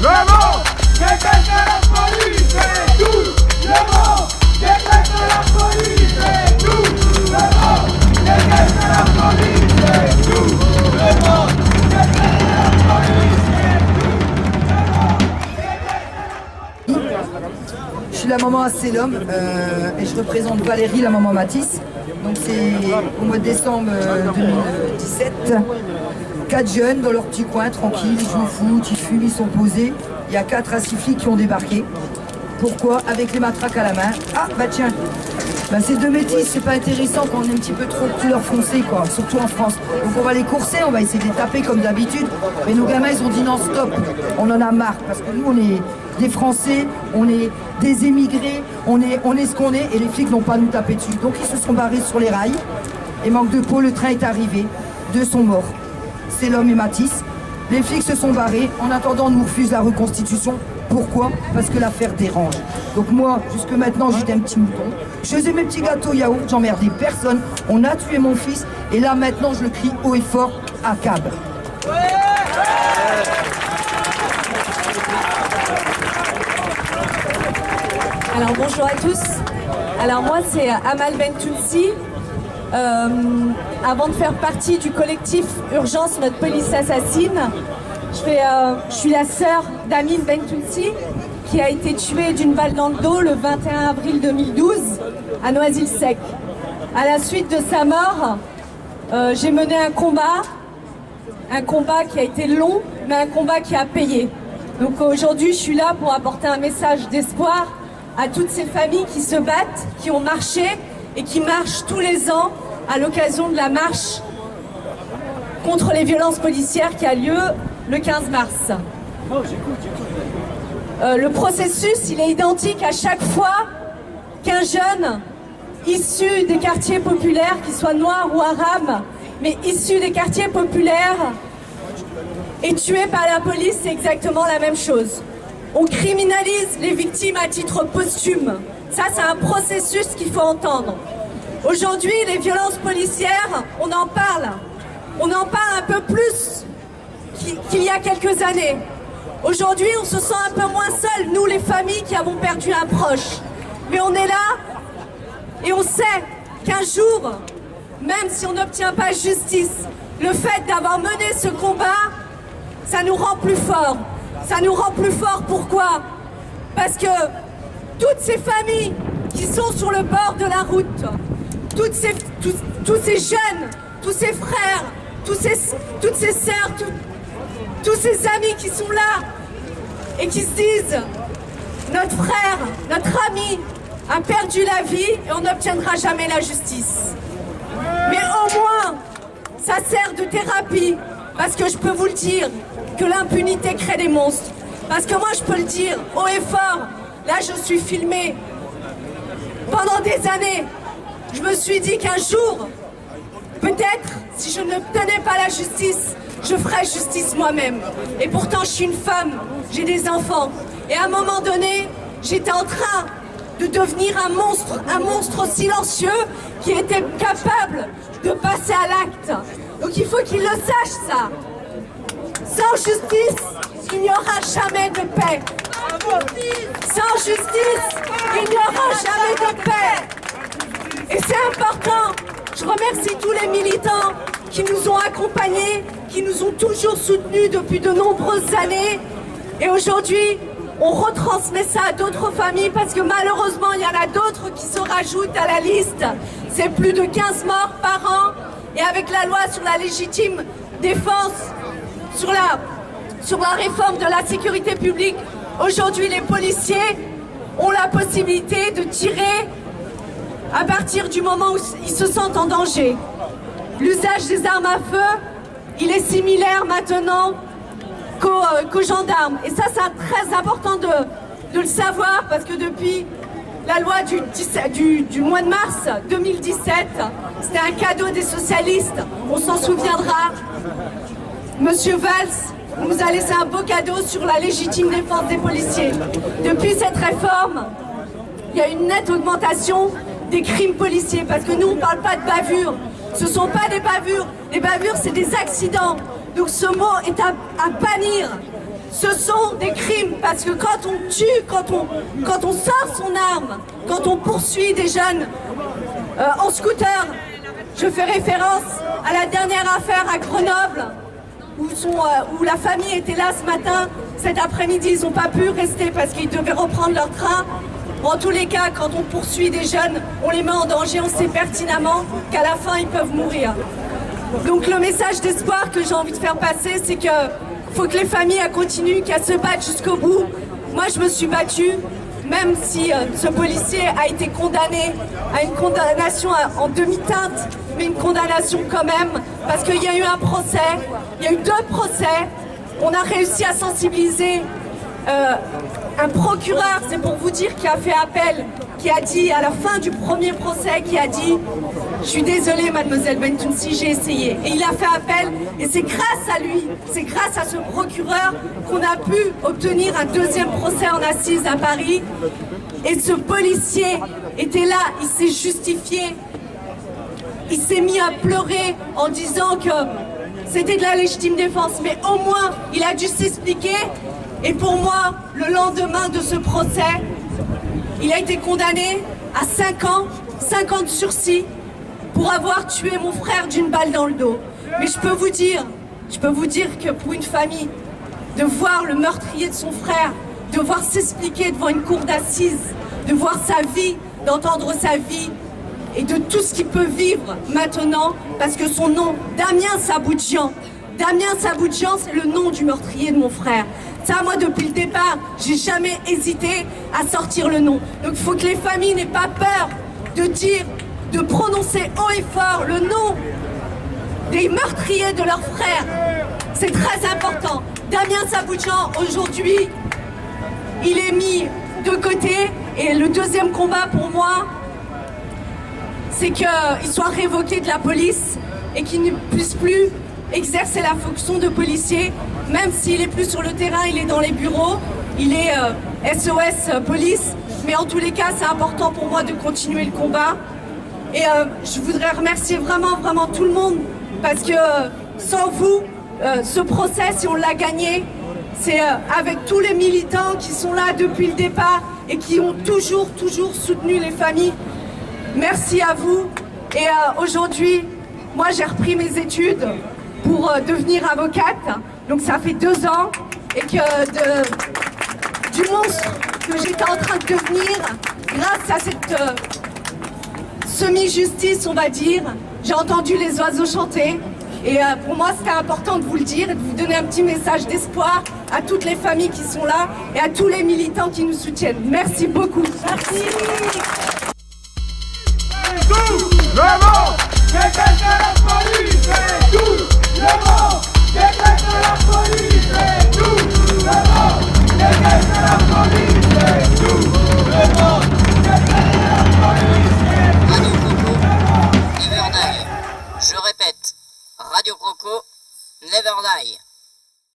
Le monde déteste la police et tout. Le monde déteste la police et tout. Le monde déteste la police et tout. Le monde déteste la police et tout. Je suis la maman Asselum et je représente Valérie, la maman Matisse. Donc c'est au mois de décembre 2017. 4 jeunes dans leur petit coin, tranquilles, ils jouent au foot, ils fument, ils sont posés. Il y a 4 à 6 flics qui ont débarqué. Pourquoi? Avec les matraques à la main. Ah bah tiens, bah, ces deux métis, c'est pas intéressant quand on est un petit peu trop de couleur foncée, quoi, surtout en France. Donc on va les courser, on va essayer de les taper comme d'habitude. Mais nos gamins, ils ont dit non, stop, on en a marre. Parce que nous, on est des Français, on est des émigrés, on est ce qu'on est, et les flics n'ont pas à nous taper dessus. Donc ils se sont barrés sur les rails. Et manque de peau, le train est arrivé. 2 sont morts. C'est l'homme et Matisse. Les flics se sont barrés. En attendant, on nous refuse la reconstitution. Pourquoi? Parce que l'affaire dérange. Donc moi, jusque maintenant, j'étais un petit mouton. Je faisais mes petits gâteaux yaourt, j'emmerdais personne. On a tué mon fils. Et là, maintenant, je le crie haut et fort à Cab. Alors bonjour à tous. Alors moi c'est Amal Bentounsi. Avant de faire partie du collectif Urgence Notre Police Assassine, je suis la sœur d'Amine Bentounsi qui a été tuée d'une balle dans le dos le 21 avril 2012 à Noisy-le-Sec. À la suite de sa mort, j'ai mené un combat qui a été long, mais un combat qui a payé. Donc aujourd'hui je suis là pour apporter un message d'espoir à toutes ces familles qui se battent, qui ont marché et qui marchent tous les ans à l'occasion de la marche contre les violences policières qui a lieu le 15 mars. Le processus, il est identique à chaque fois qu'un jeune issu des quartiers populaires, qu'il soit noir ou arabe, mais issu des quartiers populaires, est tué par la police. C'est exactement la même chose. On criminalise les victimes à titre posthume. Ça, c'est un processus qu'il faut entendre. Aujourd'hui, les violences policières, on en parle. On en parle un peu plus qu'il y a quelques années. Aujourd'hui, on se sent un peu moins seuls, nous, les familles qui avons perdu un proche. Mais on est là et on sait qu'un jour, même si on n'obtient pas justice, le fait d'avoir mené ce combat, ça nous rend plus forts. Ça nous rend plus forts, pourquoi? Parce que toutes ces familles qui sont sur le bord de la route, tous ces jeunes, tous ces frères, toutes ces sœurs, tous ces amis qui sont là et qui se disent notre frère, notre ami a perdu la vie et on n'obtiendra jamais la justice. Mais au moins, ça sert de thérapie, parce que je peux vous le dire, que l'impunité crée des monstres. Parce que moi je peux le dire haut et fort, là je suis filmée. Pendant des années, je me suis dit qu'un jour, peut-être, si je n'obtenais pas la justice, je ferais justice moi-même. Et pourtant je suis une femme, j'ai des enfants. Et à un moment donné, j'étais en train de devenir un monstre silencieux qui était capable de passer à l'acte. Donc il faut qu'ils le sachent, ça. Sans justice, il n'y aura jamais de paix. Sans justice, il n'y aura jamais de paix. Et c'est important. Je remercie tous les militants qui nous ont accompagnés, qui nous ont toujours soutenus depuis de nombreuses années. Et aujourd'hui, on retransmet ça à d'autres familles parce que malheureusement, il y en a d'autres qui se rajoutent à la liste. C'est plus de 15 morts par an. Et avec la loi sur la légitime défense, sur la réforme de la sécurité publique, aujourd'hui les policiers ont la possibilité de tirer à partir du moment où ils se sentent en danger. L'usage des armes à feu, il est similaire maintenant qu'aux gendarmes. Et ça, c'est très important de le savoir parce que depuis la loi du mois de mars 2017, c'était un cadeau des socialistes, on s'en souviendra. Monsieur Valls nous a laissé un beau cadeau sur la légitime défense des policiers. Depuis cette réforme, il y a une nette augmentation des crimes policiers, parce que nous, on ne parle pas de bavures. Ce ne sont pas des bavures. Les bavures, c'est des accidents. Donc ce mot est à bannir. Ce sont des crimes parce que quand on tue, quand on sort son arme, quand on poursuit des jeunes en scooter, je fais référence à la dernière affaire à Grenoble où la famille était là ce matin. Cet après-midi, ils n'ont pas pu rester parce qu'ils devaient reprendre leur train. En tous les cas, quand on poursuit des jeunes, on les met en danger, on sait pertinemment qu'à la fin, ils peuvent mourir. Donc le message d'espoir que j'ai envie de faire passer, c'est que faut que les familles continuent, qu'elles se battent jusqu'au bout. Moi, je me suis battue, même si ce policier a été condamné à une condamnation en demi-teinte, mais une condamnation quand même, parce qu'il y a eu un procès, il y a eu 2 procès. On a réussi à sensibiliser un procureur, c'est pour vous dire, qui a fait appel, qui a dit à la fin du premier procès, qui a dit « Je suis désolée, mademoiselle Bentounsi, j'ai essayé ». Et il a fait appel, et c'est grâce à lui, c'est grâce à ce procureur qu'on a pu obtenir un 2e procès en assises à Paris. Et ce policier était là, il s'est justifié, il s'est mis à pleurer en disant que c'était de la légitime défense, mais au moins il a dû s'expliquer. Et pour moi, le lendemain de ce procès, il a été condamné à 5 ans, 5 ans de sursis pour avoir tué mon frère d'une balle dans le dos. Mais je peux vous dire que pour une famille, de voir le meurtrier de son frère, de voir s'expliquer devant une cour d'assises, de voir sa vie, d'entendre sa vie et de tout ce qu'il peut vivre maintenant, parce que son nom, Damien Saboudjian, c'est le nom du meurtrier de mon frère. Ça, moi, depuis le départ, j'ai jamais hésité à sortir le nom. Donc, il faut que les familles n'aient pas peur de dire, de prononcer haut et fort le nom des meurtriers de leurs frères. C'est très important. Damien Saboudjian, aujourd'hui, il est mis de côté. Et le 2e combat pour moi, c'est qu'il soit révoqué de la police et qu'il ne puisse plus exercer la fonction de policier, même s'il est plus sur le terrain, il est dans les bureaux, il est SOS police, mais en tous les cas, c'est important pour moi de continuer le combat. Et je voudrais remercier vraiment tout le monde, parce que sans vous, ce procès, si on l'a gagné, c'est avec tous les militants qui sont là depuis le départ et qui ont toujours soutenu les familles. Merci à vous. Et aujourd'hui, moi j'ai repris mes études pour devenir avocate. Donc ça fait 2 ans et que du monstre que j'étais en train de devenir, grâce à cette semi-justice, on va dire, j'ai entendu les oiseaux chanter. Et pour moi, c'était important de vous le dire et de vous donner un petit message d'espoir à toutes les familles qui sont là et à tous les militants qui nous soutiennent. Merci beaucoup. Merci. Tout le monde, c'est la police, c'est tout le monde.